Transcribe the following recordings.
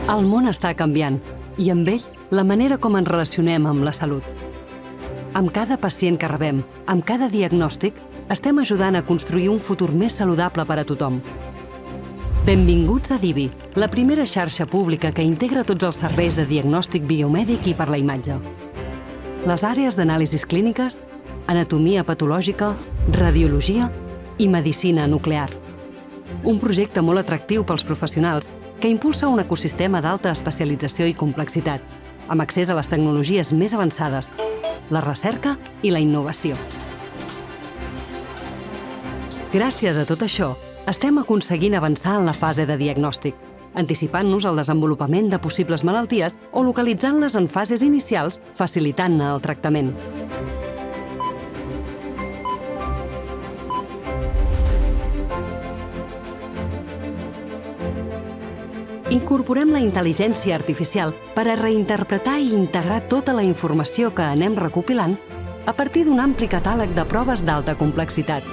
El món està canviant i amb ell la manera com ens relacionem amb la salut. Amb cada pacient que rebem, amb cada diagnòstic, estem ajudant a construir un futur més saludable per a tothom. Benvinguts a Divi, la primera xarxa pública que integra tots els serveis de diagnòstic biomèdic i per la imatge. Les àrees d'anàlisis clíniques, anatomia patològica, radiologia i medicina nuclear. Un projecte molt atractiu pels professionals que impulsa un ecosistema d'alta especialització i complexitat, amb accés a les tecnologies més avançades, la recerca i la innovació. Gràcies a tot això, estem aconseguint avançar en la fase de diagnòstic, anticipant-nos al desenvolupament de possibles malalties o localitzant-les en fases inicials, facilitant-ne el tractament. Incorporem la intel·ligència artificial per a reinterpretar i integrar tota la informació que anem recopilant a partir d'un ampli catàleg de proves d'alta complexitat.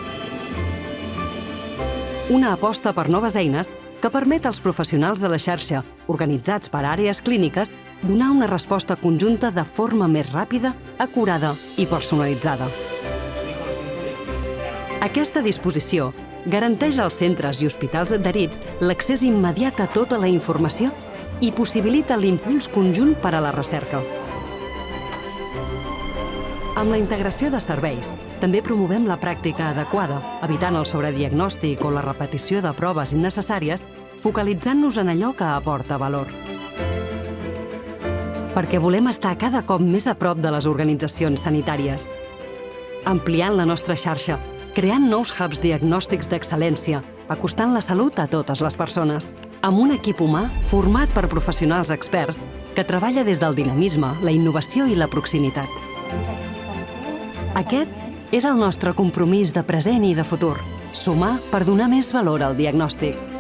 Una aposta per noves eines que permet als professionals de la xarxa, organitzats per àrees clíniques, donar una resposta conjunta de forma més ràpida, acurada i personalitzada. Aquesta disposició garanteix als centres i hospitals adherits l'accés immediat a tota la informació i possibilita l'impuls conjunt per a la recerca. Amb la integració de serveis, també promovem la pràctica adequada, evitant el sobrediagnòstic o la repetició de proves innecessàries, focalitzant-nos en allò que aporta valor. Perquè volem estar cada cop més a prop de les organitzacions sanitàries. Ampliant la nostra xarxa, creant nous hubs diagnòstics d'excel·lència, acostant la salut a totes les persones, amb un equip humà format per professionals experts que treballa des del dinamisme, la innovació i la proximitat. Aquest és el nostre compromís de present i de futur, sumar per donar més valor al diagnòstic.